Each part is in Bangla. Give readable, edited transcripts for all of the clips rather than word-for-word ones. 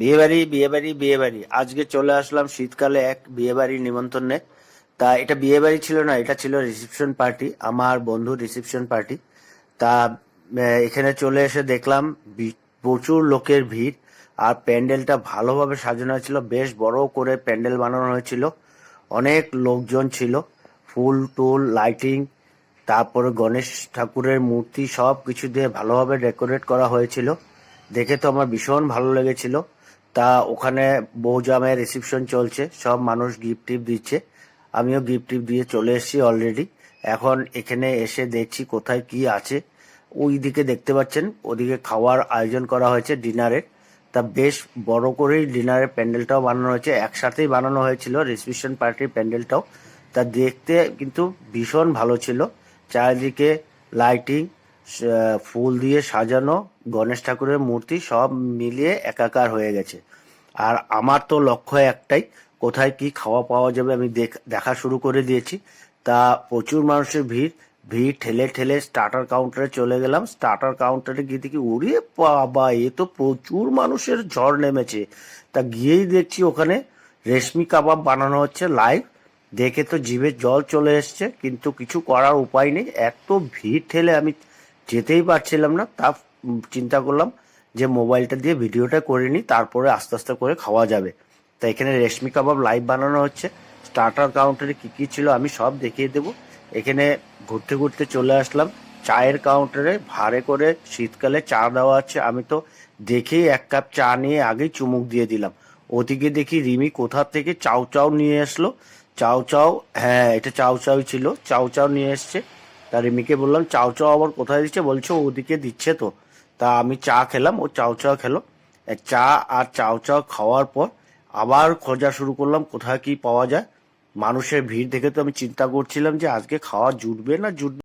বিয়ে বাড়ি আজকে চলে আসলাম শীতকালে এক বিয়ে বাড়ির নিমন্ত্রণে। তা এটা বিয়ে বাড়ি ছিল না, এটা ছিল রিসেপশন পার্টি, আমার বন্ধুর রিসেপশন পার্টি। তা এখানে চলে এসে দেখলাম প্রচুর লোকের ভিড়। আর প্যান্ডেলটা ভালোভাবে সাজানো হয়েছিল, বেশ বড় করে প্যান্ডেল বানানো হয়েছিল, অনেক লোকজন ছিল, ফুল টুল লাইটিং, তারপরে গণেশ ঠাকুরের মূর্তি সব কিছু দিয়ে ভালোভাবে ডেকোরেট করা হয়েছিল। দেখে তো আমার ভীষণ ভালো লেগেছিল। তা ওখানে বউ জামাইয়ের রিসেপশন চলছে, সব মানুষ গিফট টিফট দিচ্ছে, আমিও গিফট টিফট দিয়ে চলে এসেছি অলরেডি। এখন এখানে এসে দেখছি কোথায় কি আছে। ওই দিকে দেখতে পাচ্ছেন, ওদিকে খাওয়ার আয়োজন করা হয়েছে ডিনারের। তা বেশ বড় করেই ডিনারের প্যান্ডেলটাও বানানো হয়েছে, একসাথেই বানানো হয়েছিল রিসেপশন পার্টির প্যান্ডেলটাও। তা দেখতে কিন্তু ভীষণ ভালো ছিল, চারিদিকে লাইটিং, ফুল দিয়ে সাজানো, গণেশ ঠাকুরের মূর্তি সব মিলিয়ে একাকার হয়ে গেছে। আর আমার তো লক্ষ্য একটাই, কোথায় কি খাওয়া পাওয়া যাবে আমি দেখা শুরু করে দিয়েছি। তা প্রচুর মানুষের ভিড়, ভিড় ঠেলে ঠেলে স্টার্টার কাউন্টারে চলে গেলাম। স্টার্টার কাউন্টারে গিয়ে দেখি উড়ে বাবা, এ তো প্রচুর মানুষের ঝড় নেমেছে। তা গিয়েই দেখছি ওখানে রেশমি কাবাব বানানো হচ্ছে লাইভ। দেখে তো জিভে জল চলে এসছে, কিন্তু কিছু করার উপায় নেই, এত ভিড় ঠেলে আমি যেতেই পারছিলাম না। তা চিন্তা করলাম যে মোবাইলটা দিয়ে ভিডিওটা করে নিই, তারপরে আস্তে আস্তে করে খাওয়া যাবে। তা এখানে রেশমি কাবাব লাইভ বানানো হচ্ছে। স্টার্টার কাউন্টারে কি কি ছিল আমি সব দেখিয়ে দেবো। এখানে ঘুরতে ঘুরতে চলে আসলাম চায়ের কাউন্টারে, ভাড়ে করে শীতকালে চা দেওয়া আছে। আমি তো দেখেই এক কাপ চা নিয়ে আগেই চুমুক দিয়ে দিলাম। ওদিকে দেখি রিমি কোথা থেকে চাউ চাউ নিয়ে আসলো। চাউ চাউ, হ্যাঁ এটা চাউ চাউ ছিল, চাউ চাউ নিয়ে এসছে। তা রিমিকে বললাম চাউ চাউ আবার কোথায় দিচ্ছে, বলছে ওদিকে দিচ্ছে তো। তা আমি চা খেলাম, ও চাউ চাউ খেলো। চা আর চাউ চাউ খাওয়ার পর আবার খোঁজা শুরু করলাম কোথায় কি পাওয়া যায়। মানুষের ভিড় দেখে তো আমি চিন্তা করছিলাম যে আজকে খাওয়া জুটবে না জুটবে।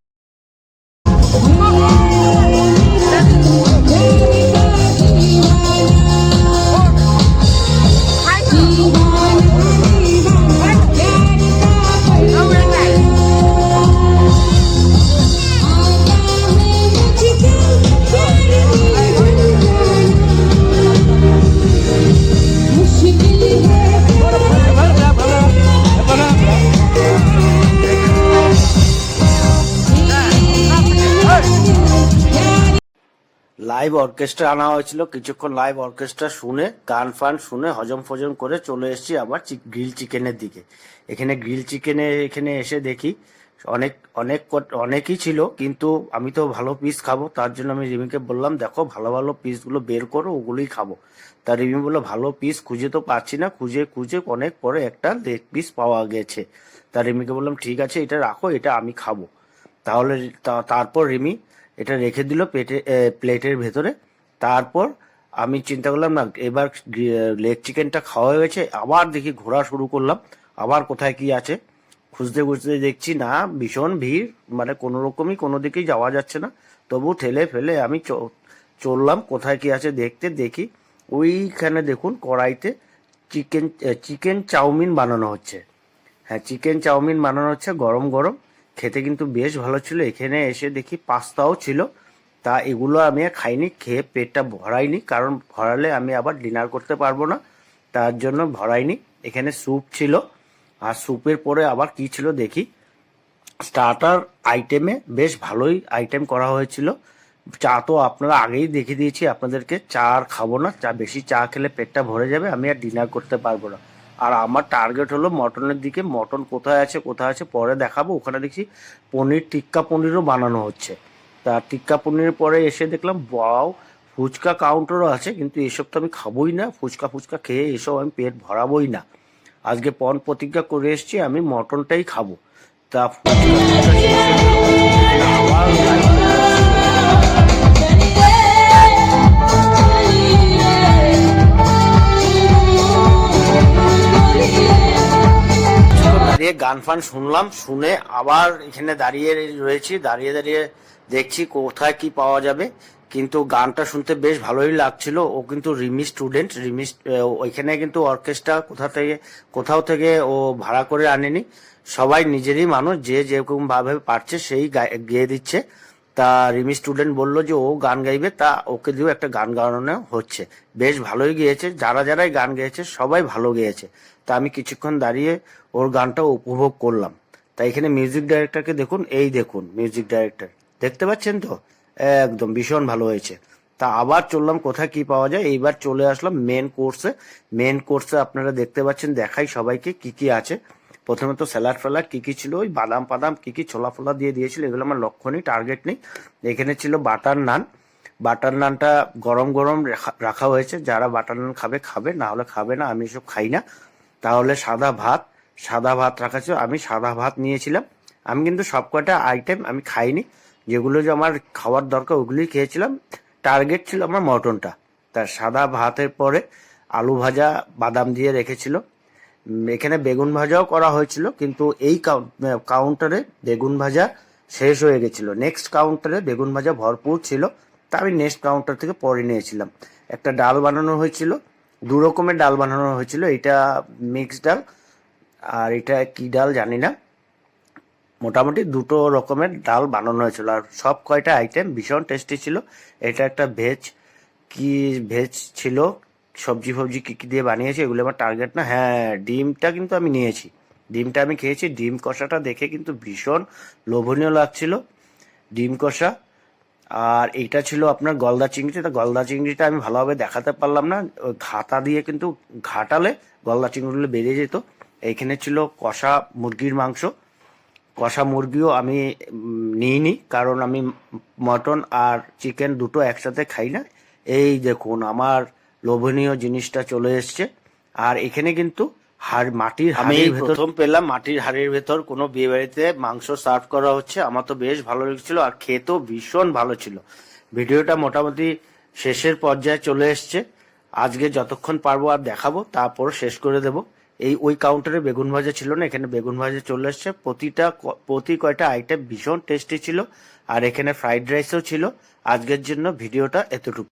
লাইভ অর্কেস্ট্রা আনা হয়েছিল, কিছুক্ষণ লাইভ অর্কেস্ট্রা শুনে গান ফান শুনে হজম ফজম করে চলে এসেছি আবার গ্রিল চিকেনের দিকে। এখানে গ্রিল চিকেনে এখানে এসে দেখি অনেক অনেক অনেকই ছিল, কিন্তু আমি তো ভালো পিস খাবো, তার জন্য আমি রিমিকে বললাম দেখো ভালো ভালো পিসগুলো বের করো, ওগুলোই খাবো। তা রিমি বললো ভালো পিস খুঁজে তো পাচ্ছি না, খুঁজে খুঁজে অনেক পরে একটা লেগ পিস পাওয়া গেছে। তা রিমিকে বললাম ঠিক আছে এটা রাখো, এটা আমি খাবো। তাহলে তারপর রিমি এটা রেখে দিল প্লেটের ভেতরে। তারপর আমি চিন্তা করলাম না এবার লেগ চিকেনটা খাওয়া হয়ে গেছে, আবার দেখি ঘোরা শুরু করলাম, আবার কোথায় কি আছে খুঁজতে খুঁজতে দেখছি না ভীষণ ভিড়, মানে কোনো রকমই কোনো দিকেই যাওয়া যাচ্ছে না। তবু ঠেলে ফেলে আমি চললাম কোথায় কি আছে দেখতে। দেখি ওইখানে দেখুন কড়াইতে চিকেন চিকেন চাউমিন বানানো হচ্ছে। হ্যাঁ চিকেন চাউমিন বানানো হচ্ছে গরম গরম, খেতে কিন্তু বেশ ভালো ছিল। এখানে এসে দেখি পাস্তাও ছিল। তা এগুলো আমি আর খাইনি, খেয়ে পেটটা ভরাইনি, কারণ ভরালে আমি আবার ডিনার করতে পারবো না, তার জন্য ভরাইনি। এখানে স্যুপ ছিল, আর স্যুপের পরে আবার কি ছিল দেখি। স্টার্টার আইটেমে বেশ ভালোই আইটেম করা হয়েছিল। চা তো আপনারা আগেই দেখিয়ে দিয়েছি আপনাদেরকে, চা আর খাবো না, চা বেশি চা খেলে পেটটা ভরে যাবে, আমি আর ডিনার করতে পারবো না। আর আমার টার্গেট হলো মটনের দিকে, মটন কোথায় আছে কোথায় আছে পরে দেখাবো। ওখানে দেখছি পনির টিক্কা পনিরও বানানো হচ্ছে। তা টিক্কা পনিরের পরে এসে দেখলাম বাও, ফুচকা কাউন্টারও আছে, কিন্তু এসব তো আমি খাবোই না, ফুচকা ফুচকা খেয়ে এসব আমি পেট ভরাবোই না। আজকে পণ প্রতিজ্ঞা করে এসছি আমি মটনটাই খাবো। তা দাঁড়িয়ে গান ফান শুনলাম, শুনে আবার এখানে দাঁড়িয়ে রয়েছি, দাঁড়িয়ে দাঁড়িয়ে দেখছি কোথায় কি পাওয়া যাবে। কিন্তু গানটা শুনতে বেশ ভালোই লাগছিল। ও কিন্তু রিমি স্টুডেন্ট, রিমি ওইখানে কিন্তু অর্কেস্ট্রা কোথাও থেকে ও ভাড়া করে আনেনি, সবাই নিজেরই মানুষ, যে যেরকম ভাবে পারছে সেই গেয়ে দিচ্ছে। তা রিমি স্টুডেন্ট বললো যে ও গান গাইবে, তা ওকে দিয়েও একটা গান গাওয়ানো হচ্ছে। বেশ ভালোই গেয়েছে, যারাই গান গেয়েছে সবাই ভালো গেয়েছে। তা আমি কিছুক্ষণ দাঁড়িয়ে ওর গানটা উপভোগ করলাম। তা এখানে মিউজিক ডাইরেক্টরকে দেখুন, এই দেখুন মিউজিক ডাইরেক্টর, দেখতে পাচ্ছেন তো, একদম ভীষণ ভালো হয়েছে। তা আবার চললাম কোথায় কি পাওয়া যায়, এইবার চলে আসলাম মেন কোর্সে। মেন কোর্সে আপনারা দেখতে পাচ্ছেন, দেখাই সবাইকে কি কি আছে। প্রথমে তো স্যালাড ফ্যালাড কি কি ছিল, ওই বাদাম পাদাম কি কি ছোলা ফোলা দিয়ে দিয়েছিল, এগুলো আমার লক্ষ্য নেই, টার্গেট নেই। এখানে ছিল বাটার নান। বাটার নানটা গরম গরম রাখা হয়েছে, যারা বাটার নান খাবে খাবে, না হলে খাবে না, আমি এসব খাই না। তাহলে সাদা ভাত রাখা ছিল, আমি সাদা ভাত নিয়েছিলাম। আমি কিন্তু সব কটা আইটেম আমি খাইনি, যেগুলো যে আমার খাওয়ার দরকার ওগুলোই খেয়েছিলাম। টার্গেট ছিল আমার মটনটা। তার সাদা ভাতের পরে আলু ভাজা বাদাম দিয়ে রেখেছিল। এখানে বেগুন ভাজাও করা হয়েছিল, কিন্তু এই কাউন্টারে বেগুন ভাজা শেষ হয়ে গেছিল। নেক্সট কাউন্টারে বেগুন ভাজা ভরপুর ছিল, তা আমি নেক্সট কাউন্টার থেকে পরে নিয়েছিলাম। একটা ডাল বানানো হয়েছিল, 2 রকমের ডাল বানানো হয়েছিল, এটা মিক্স ডাল আর এটা কি ডাল জানি না। মোটামুটি 2 রকমের ডাল বানানো হয়েছিল, আর সব কয়টা আইটেম ভীষণ টেস্টি ছিল। এটা একটা ভেজ ছিল, সবজি ফবজি কি কি দিয়ে বানিয়েছে এগুলো আমার টার্গেট না। হ্যাঁ, ডিমটা কিন্তু আমি নিয়েছি, ডিমটা আমি খেয়েছি। ডিম কষাটা দেখে কিন্তু ভীষণ লোভনীয় লাগছিল, ডিম কষা। আর এইটা ছিল আপনার গলদা চিংড়ি। তা গলদা চিংড়িটা আমি ভালোভাবে দেখাতে পারলাম না, ওই ঘাতা দিয়ে কিন্তু ঘাটালে গলদা চিংড়িগুলো বেরিয়ে যেত। এইখানে ছিল কষা মুরগির মাংস। কষা মুরগিও আমি নিইনি, কারণ আমি মটন আর চিকেন দুটো একসাথে খাই না। এই দেখুন আমার লোভনীয় জিনিসটা চলে এসছে। আর এখানে কিন্তু মাটির হাঁড়ির ভেতর প্রথম পেলাম, মাটির হাঁড়ির ভেতর কোনো বিয়ে বাড়িতে মাংস সার্ভ করা হচ্ছে। আমার তো বেশ ভালো লেগেছিল, আর খেতেও ভীষণ ভালো ছিল। ভিডিওটা মোটামুটি শেষের পর্যায়ে চলে এসছে। আজকে যতক্ষণ পারবো আর দেখাবো, তারপর শেষ করে দেব। ওই কাউন্টারে বেগুন ভাজা ছিল না, এখানে বেগুন ভাজা চলে এসছে। প্রতি কয়টা আইটেম ভীষণ টেস্টি ছিল, আর এখানে ফ্রাইড রাইসও ছিল। আজকের জন্য ভিডিওটা এতটুকু।